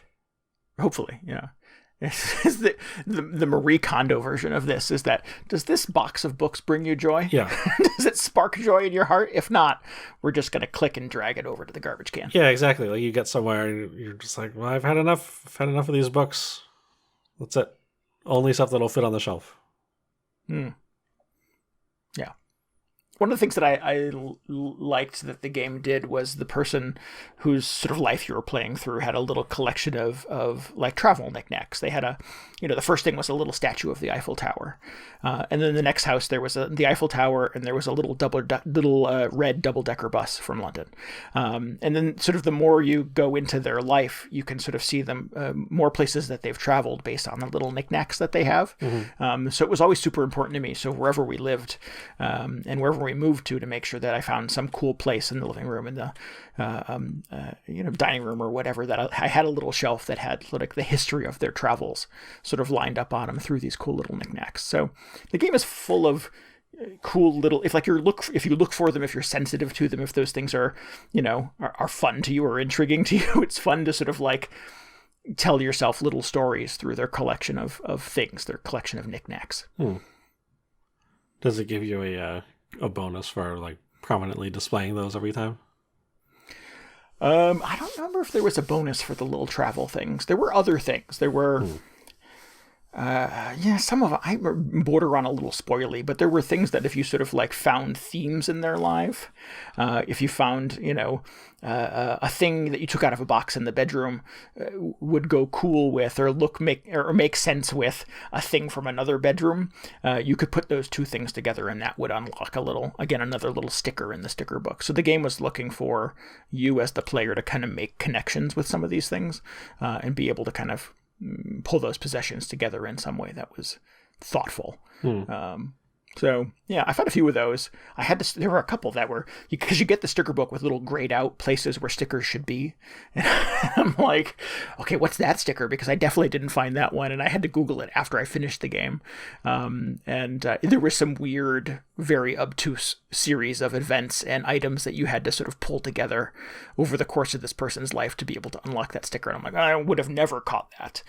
Hopefully, yeah. The Marie Kondo version of this is that, does this box of books bring you joy? Yeah. Does it spark joy in your heart? If not, we're just going to click and drag it over to the garbage can. Yeah, exactly. Like you get somewhere and you're just like, well, I've had enough. I've had enough of these books. That's it. Only stuff that'll fit on the shelf. Yeah. One of the things that I liked that the game did was the person whose sort of life you were playing through had a little collection of like travel knickknacks. They had the first thing was a little statue of the Eiffel Tower. And then the next house, there was the Eiffel Tower and there was a little red double-decker bus from London. And then sort of the more you go into their life, you can sort of see them more places that they've traveled based on the little knickknacks that they have. Mm-hmm. So it was always super important to me. So wherever we lived and wherever we moved to make sure that I found some cool place in the living room and the dining room or whatever, that I had a little shelf that had like the history of their travels sort of lined up on them through these cool little knickknacks. So the game is full of cool little, if you look for them, if you're sensitive to them, if those things are fun to you or intriguing to you, it's fun to sort of like tell yourself little stories through their collection of things, their collection of knickknacks. Does it give you a bonus for like prominently displaying those every time? I don't remember if there was a bonus for the little travel things. There were other things. There were, some of them I border on a little spoily, but there were things that if you sort of like found themes in their life, if you found, a thing that you took out of a box in the bedroom would go cool with or make sense with a thing from another bedroom, you could put those two things together and that would unlock another little sticker in the sticker book. So the game was looking for you as the player to kind of make connections with some of these things and be able to kind of pull those possessions together in some way that was thoughtful. So yeah, I found a few of those. There were a couple that were, because you get the sticker book with little grayed out places where stickers should be. And I'm like, okay, what's that sticker? Because I definitely didn't find that one. And I had to Google it after I finished the game. There was some weird, very obtuse series of events and items that you had to sort of pull together over the course of this person's life to be able to unlock that sticker. And I'm like, I would have never caught that.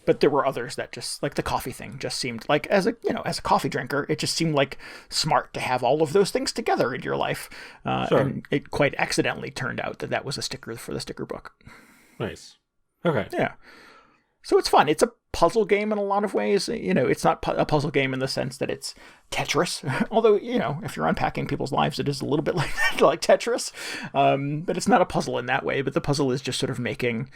But there were others that just, like the coffee thing, just seemed like, as a coffee drinker, it just seemed like smart to have all of those things together in your life. Sure. And it quite accidentally turned out that was a sticker for the sticker book. Nice. Okay. Yeah. So it's fun. It's a puzzle game in a lot of ways. It's not a puzzle game in the sense that it's Tetris, although, if you're unpacking people's lives, it is a little bit like Tetris. But it's not a puzzle in that way. But the puzzle is just sort of making,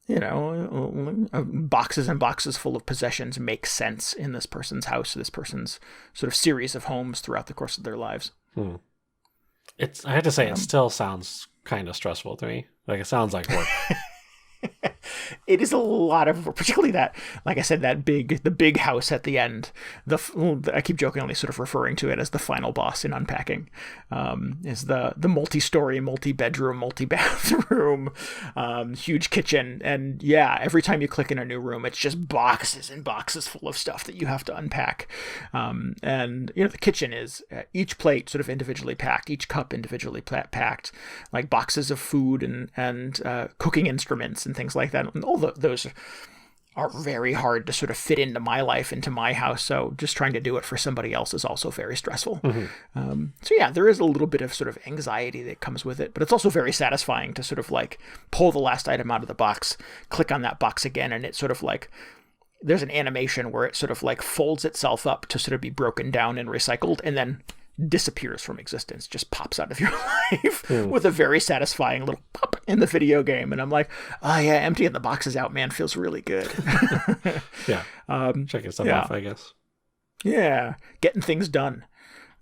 boxes and boxes full of possessions make sense in this person's house, this person's sort of series of homes throughout the course of their lives. I had to say, it still sounds kind of stressful to me. Like, it sounds like work. It is a lot of, particularly that, like I said, the big house at the end. I keep jokingly sort of referring to it as the final boss in Unpacking. Is the multi-story, multi-bedroom, multi-bathroom, huge kitchen, and yeah, every time you click in a new room, it's just boxes and boxes full of stuff that you have to unpack. And the kitchen is each plate sort of individually packed, each cup individually packed, like boxes of food and cooking instruments and things like that. And all those are very hard to sort of fit into my life, into my house. So just trying to do it for somebody else is also very stressful. So yeah, there is a little bit of sort of anxiety that comes with it, but it's also very satisfying to sort of like pull the last item out of the box, click on that box again, and it's sort of like, there's an animation where it sort of like folds itself up to sort of be broken down and recycled, and then disappears from existence, just pops out of your life with a very satisfying little pop in the video game. And I'm like, oh yeah, emptying the boxes out, man, feels really good. Yeah. Checking stuff off, I guess. Yeah. Getting things done.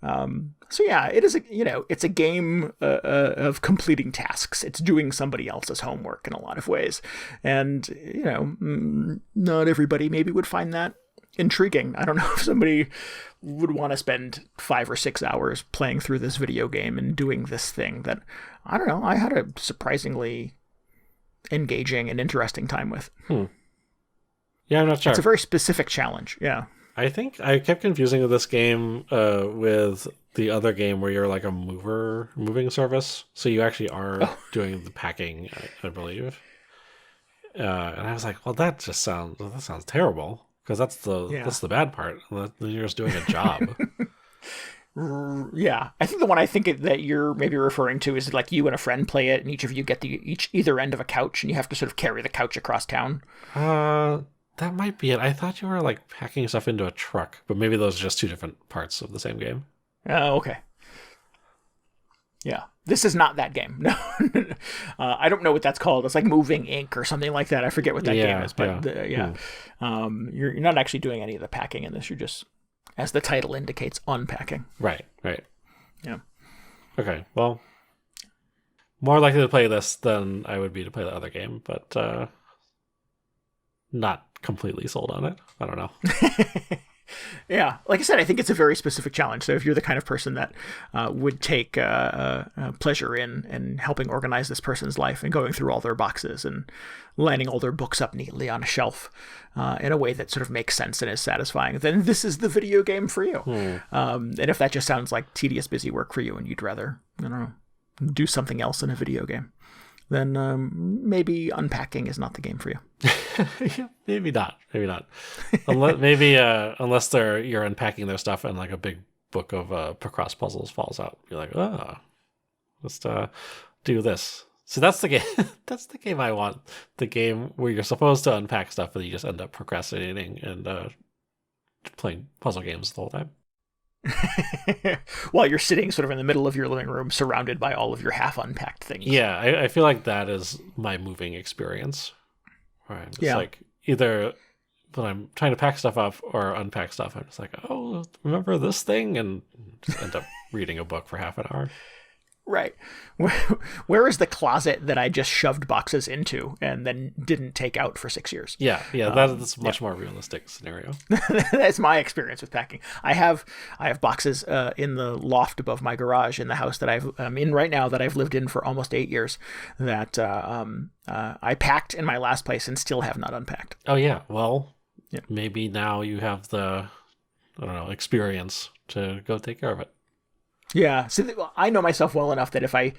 So yeah, it is it's a game of completing tasks. It's doing somebody else's homework in a lot of ways. And, not everybody maybe would find that intriguing. I don't know if somebody would want to spend 5 or 6 hours playing through this video game and doing this thing that, I don't know, I had a surprisingly engaging and interesting time with. Yeah, I'm not sure. It's a very specific challenge. Yeah. I think I kept confusing this game with the other game where you're like a moving service. So you actually are doing the packing, I believe. And I was like, well, that sounds terrible. Because that's the bad part. You're just doing a job. Yeah, I think the one that you're maybe referring to is like you and a friend play it, and each of you get either end of a couch, and you have to sort of carry the couch across town. That might be it. I thought you were like packing stuff into a truck, but maybe those are just two different parts of the same game. Oh, okay. Yeah, this is not that game. No, I don't know what that's called. It's like Moving Ink or something like that. I forget what that game is, but you're not actually doing any of the packing in this. You're just, as the title indicates, unpacking. Right. Yeah. Okay, well, more likely to play this than I would be to play the other game, but not completely sold on it. I don't know. Yeah, like I said, I think it's a very specific challenge. So if you're the kind of person that would take pleasure in helping organize this person's life and going through all their boxes and lining all their books up neatly on a shelf in a way that sort of makes sense and is satisfying, then this is the video game for you. And if that just sounds like tedious, busy work for you and you'd rather, I don't know, do something else in a video game, then maybe Unpacking is not the game for you. Maybe not. Unless you're unpacking their stuff and like a big book of cross puzzles falls out. You're like, let's do this. So that's the game. That's the game I want. The game where you're supposed to unpack stuff, but you just end up procrastinating and playing puzzle games the whole time. While you're sitting sort of in the middle of your living room, surrounded by all of your half unpacked things. Yeah, I feel like that is my moving experience. Right. It's like either when I'm trying to pack stuff up or unpack stuff, I'm just like, oh, remember this thing? And just end up reading a book for half an hour. Right. Where is the closet that I just shoved boxes into and then didn't take out for 6 years? Yeah, that's a much more realistic scenario. That's my experience with packing. I have boxes in the loft above my garage in the house that I'm in right now that I've lived in for almost 8 years that I packed in my last place and still have not unpacked. Oh, yeah. Well, maybe now you have the, experience to go take care of it. Yeah, so I know myself well enough that if I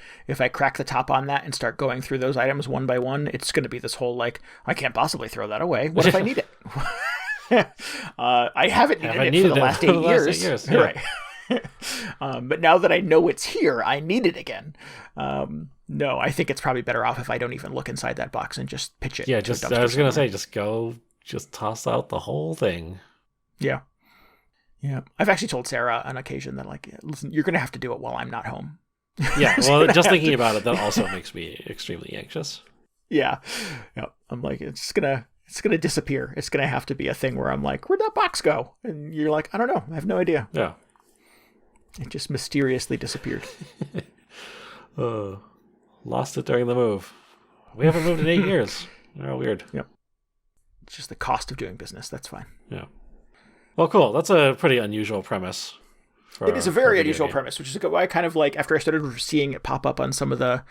crack the top on that and start going through those items one by one, it's going to be this whole I can't possibly throw that away. What if I need it? I haven't needed it for the last 8 years. Yeah. Right. But now that I know it's here, I need it again. No, I think it's probably better off if I don't even look inside that box and just pitch it. Yeah, I was going to say, just toss out the whole thing. Yeah. Yeah, I've actually told Sarah on occasion that listen, you're going to have to do it while I'm not home. Yeah, well, just thinking about it, that also makes me extremely anxious. Yeah, I'm like, it's gonna disappear. It's gonna have to be a thing where I'm like, where'd that box go? And you're like, I don't know, I have no idea. Yeah, it just mysteriously disappeared. Lost it during the move. We haven't moved in 8 years. Oh, weird. Yep. It's just the cost of doing business. That's fine. Yeah. Well, cool. That's a pretty unusual premise. It is a very unusual premise, which is why I kind of after I started seeing it pop up on some of the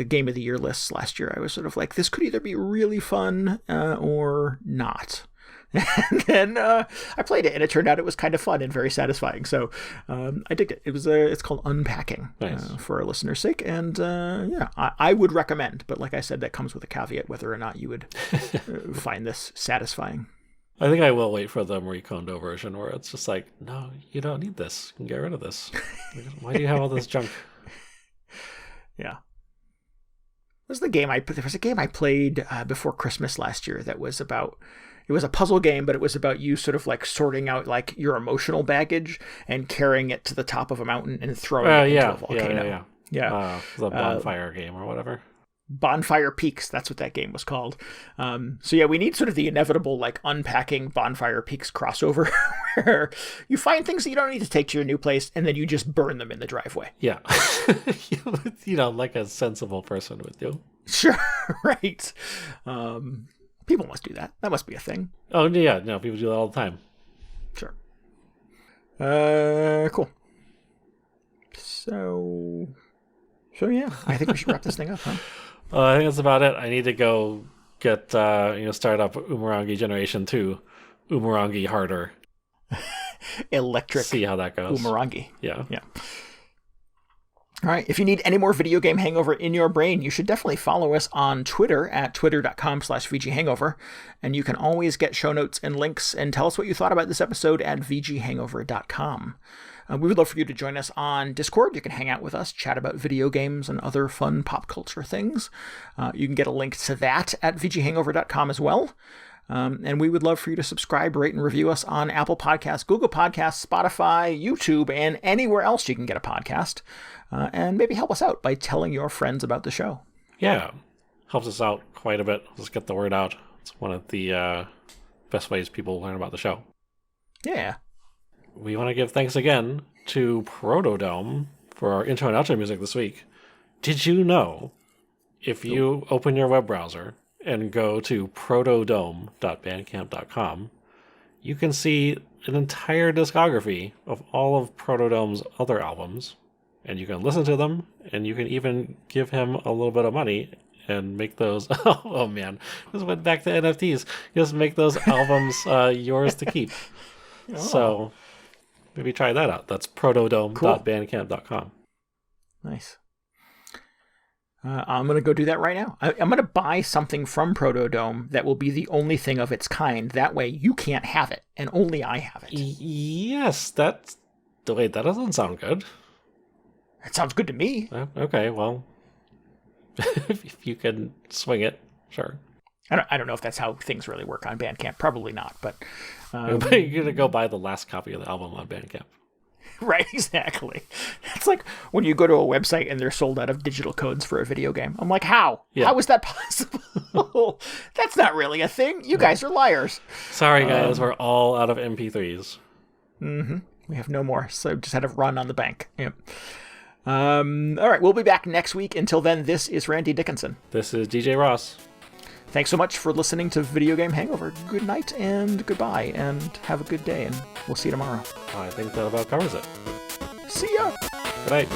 Game of the Year lists last year, I was sort of like, this could either be really fun or not. And then I played it, and it turned out it was kind of fun and very satisfying. So I digged it. It's called Unpacking. Nice. For our listeners' sake, and I would recommend. But like I said, that comes with a caveat whether or not you would find this satisfying. I think I will wait for the Marie Kondo version where it's just like, no, you don't need this. You can get rid of this. Why do you have all this junk? Yeah. There was a game I played before Christmas last year that was it was a puzzle game, but it was about you sort of sorting out your emotional baggage and carrying it to the top of a mountain and throwing it into a volcano. Yeah. The bonfire game or whatever. Bonfire Peaks, that's what that game was called. So we need sort of the inevitable Unpacking Bonfire Peaks crossover where you find things that you don't need to take to your new place and then you just burn them in the driveway. Yeah. Like a sensible person would do. Sure, right. People must do that. That must be a thing. Oh, yeah. No, people do that all the time. Sure. Cool. So yeah, I think we should wrap this thing up, huh? I think that's about it. I need to go get, start up Umurangi Generation 2. Umurangi harder. Electric. See how that goes. Umurangi. Yeah. All right. If you need any more video game hangover in your brain, you should definitely follow us on Twitter at twitter.com/VGHangover. And you can always get show notes and links and tell us what you thought about this episode at VGHangover.com. We would love for you to join us on Discord. You can hang out with us, chat about video games and other fun pop culture things. You can get a link to that at VGHangover.com as well. And we would love for you to subscribe, rate, and review us on Apple Podcasts, Google Podcasts, Spotify, YouTube, and anywhere else you can get a podcast. And maybe help us out by telling your friends about the show. Yeah, helps us out quite a bit. Let's get the word out. It's one of the best ways people learn about the show. Yeah. We want to give thanks again to Protodome for our intro and outro music this week. Did you know if you open your web browser and go to protodome.bandcamp.com, you can see an entire discography of all of Protodome's other albums, and you can listen to them, and you can even give him a little bit of money and make those... oh man, this went back to NFTs. Just make those albums yours to keep. Oh. So... maybe try that out. That's protodome.bandcamp.com. Nice. I'm going to go do that right now. I'm going to buy something from Protodome that will be the only thing of its kind. That way you can't have it, and only I have it. Yes, that's... wait, that doesn't sound good. It sounds good to me. Okay, well... if you can swing it, sure. I don't know if that's how things really work on Bandcamp. Probably not, but You're gonna go buy the last copy of the album on Bandcamp. Right, exactly. It's like when you go to a website and they're sold out of digital codes for a video game. I'm like, how? Yeah. How is that possible? That's not really a thing. You guys are liars. Sorry, guys. We're all out of MP3s. Mm-hmm. We have no more, so just had to run on the bank. Yep. All right, we'll be back next week. Until then, this is Randy Dickinson. This is DJ Ross. Thanks so much for listening to Video Game Hangover. Good night and goodbye, and have a good day, and we'll see you tomorrow. I think that about covers it. See ya! Good night.